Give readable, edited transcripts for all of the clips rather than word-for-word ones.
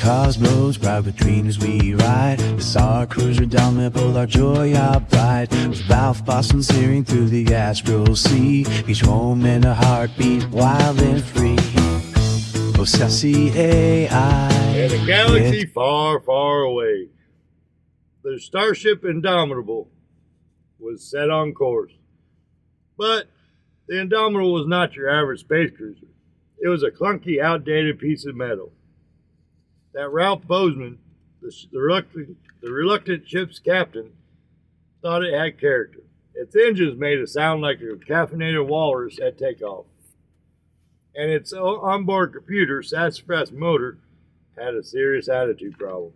cosmos, proud between as we ride. The Star Cruiser Indomitable, our joy, our pride. With Ralph Boston searing through the astral sea, each moment a heartbeat, wild and free. Oh, sassy AI. In a galaxy far, far away, the Starship Indomitable was set on course. But the Indomitable was not your average space cruiser. It was a clunky, outdated piece of metal. That Ralph Bozeman, the reluctant ship's captain, thought it had character. Its engines made it sound like a caffeinated walrus at takeoff. And its onboard computer, sassafras motor, had a serious attitude problem.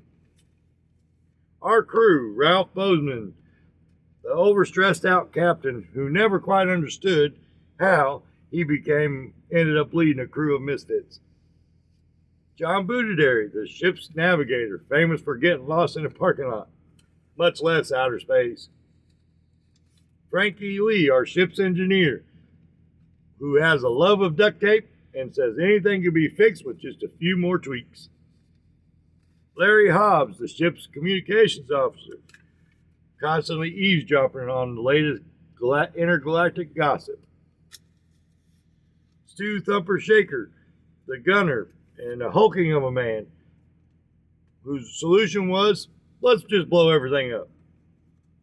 Our crew, Ralph Bozeman, the overstressed out captain who never quite understood how he ended up leading a crew of misfits. John Boudadary, the ship's navigator, famous for getting lost in a parking lot, much less outer space. Frankie Lee, our ship's engineer, who has a love of duct tape and says anything can be fixed with just a few more tweaks. Larry Hobbs, the ship's communications officer, constantly eavesdropping on the latest intergalactic gossip. Stu Thumper Shaker, the gunner, and a hulking of a man, whose solution was, let's just blow everything up.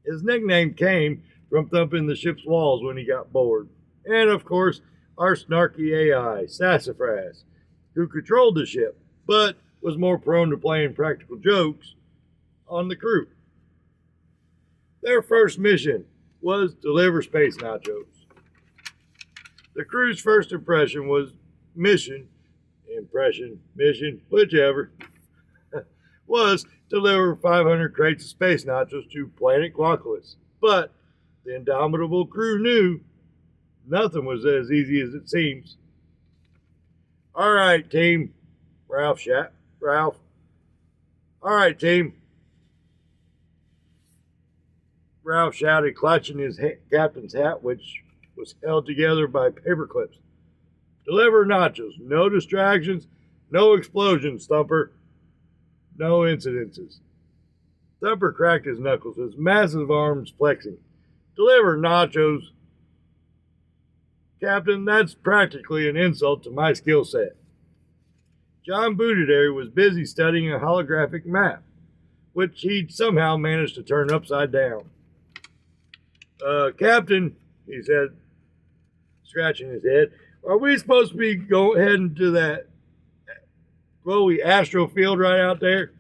His nickname came from thumping the ship's walls when he got bored. And of course, our snarky AI, Sassafras, who controlled the ship, but was more prone to playing practical jokes on the crew. Their first mission was deliver space nachos. The crew's first impression was mission, whichever, was deliver 500 crates of space nachos to planet Glaucus. But the Indomitable crew knew nothing was as easy as it seems. All right, team, Ralph. All right, team. Ralph shouted, clutching his captain's hat, which was held together by paper clips. Deliver nachos. No distractions. No explosions, Thumper. No incidences. Thumper cracked his knuckles, his massive arms flexing. Deliver nachos. Captain, that's practically an insult to my skill set. John Boudadary was busy studying a holographic map, which he'd somehow managed to turn upside down. Captain, he said, scratching his head, are we supposed to be heading to that glowy astro field right out there?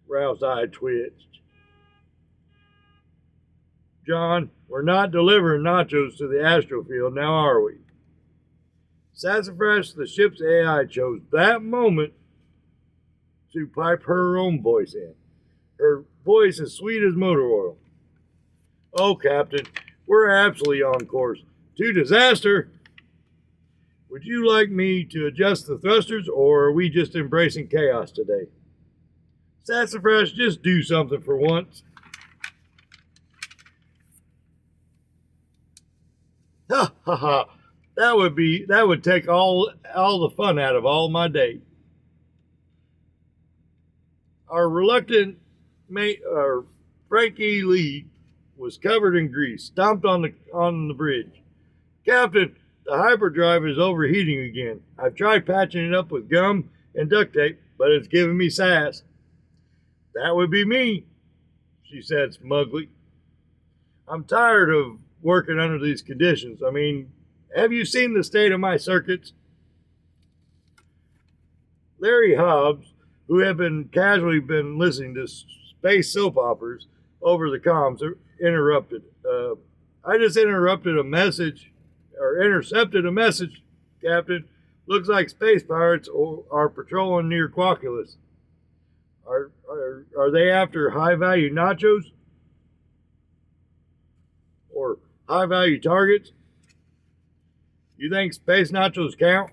Ralph's eye twitched. John, we're not delivering nachos to the astro field, now are we? Sassafras, the ship's AI, chose that moment to pipe her own voice in. Her voice as sweet as motor oil. Oh, Captain, we're absolutely on course. To disaster. Would you like me to adjust the thrusters, or are we just embracing chaos today? Sassafras, just do something for once. Ha ha ha. That would take all the fun out of all my day. Our reluctant mate, Frankie Lee, was covered in grease, stomped on the bridge. Captain, the hyperdrive is overheating again. I've tried patching it up with gum and duct tape, but it's giving me sass. That would be me, she said smugly. I'm tired of working under these conditions. I mean, have you seen the state of my circuits? Larry Hobbs, who had casually been listening to space soap operas over the comms, interrupted. I just intercepted a message, Captain. Looks like space pirates are patrolling near Quaculus. Are they after high-value nachos? Or high-value targets? You think space nachos count?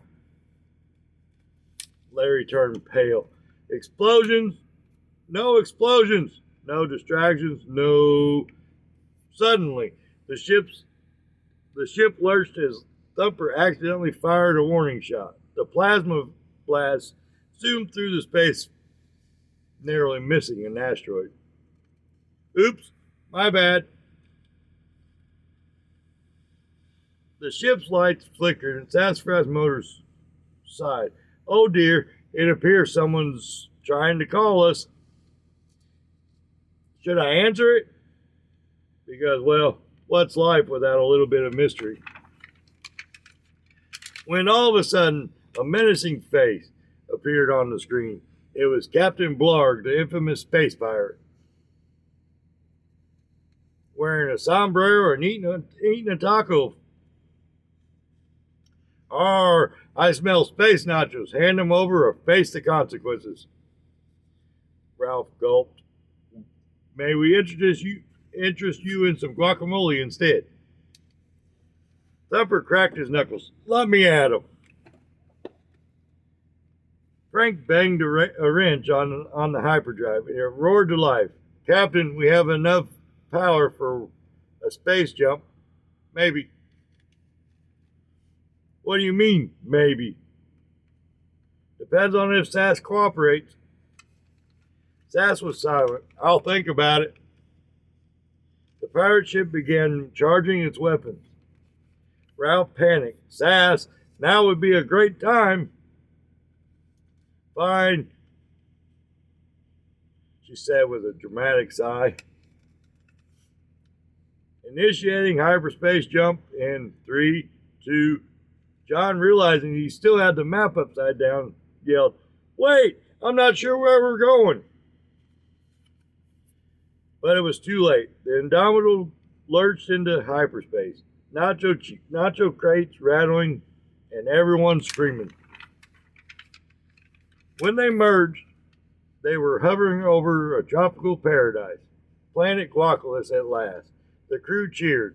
Larry turned pale. Explosions? No explosions. No distractions. No. Suddenly, the ship lurched as Thumper accidentally fired a warning shot. The plasma blast zoomed through the space, narrowly missing an asteroid. Oops, my bad. The ship's lights flickered and Sassafras Motors sighed. Oh dear, it appears someone's trying to call us. Should I answer it? Because, well, what's life without a little bit of mystery? When all of a sudden, a menacing face appeared on the screen. It was Captain Blarg, the infamous space pirate. Wearing a sombrero and eating a taco. I smell space nachos. Hand them over or face the consequences. Ralph gulped. May we interest you in some guacamole instead? Thumper cracked his knuckles. Let me at him. Frank banged a wrench on the hyperdrive. It roared to life. Captain, we have enough power for a space jump. Maybe. What do you mean, maybe? Depends on if Sass cooperates. Sass was silent. I'll think about it. The pirate ship began charging its weapons. Ralph panicked. Sass, now would be a great time. Fine, she said with a dramatic sigh. Initiating hyperspace jump in 3, 2. John, realizing he still had the map upside down, yelled, Wait, I'm not sure where we're going. But it was too late. The Indomitable lurched into hyperspace. Nacho crates rattling and everyone screaming. When they merged, they were hovering over a tropical paradise. Planet Guacalis at last. The crew cheered.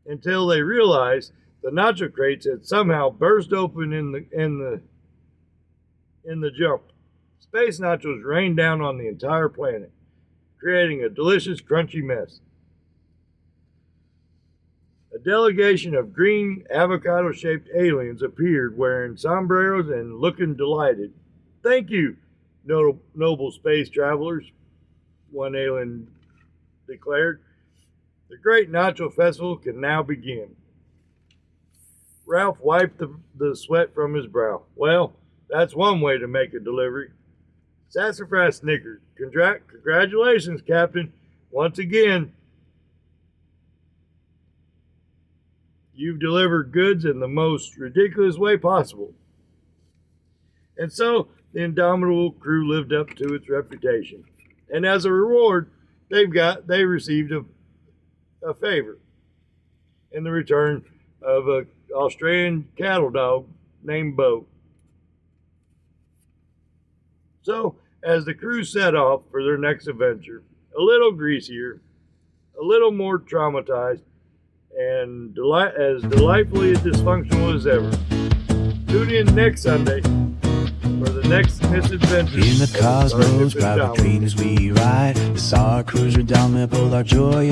Until they realized the nacho crates had somehow burst open in the jump. Space nachos rained down on the entire planet, creating a delicious, crunchy mess. A delegation of green, avocado-shaped aliens appeared wearing sombreros and looking delighted. Thank you, noble space travelers, one alien declared. The great Nacho Festival can now begin. Ralph wiped the sweat from his brow. Well, that's one way to make a delivery. Sassafras snickered. Congratulations, Captain. Once again, you've delivered goods in the most ridiculous way possible. And so, the Indomitable crew lived up to its reputation. And as a reward, they received a favor in the return of an Australian cattle dog named Bo. So, as the crew set off for their next adventure, a little greasier, a little more traumatized, and as delightfully dysfunctional as ever. Tune in next Sunday for the next misadventures. In the cosmos, private dreams we ride. The Star Cruiser Indomitable, our joy.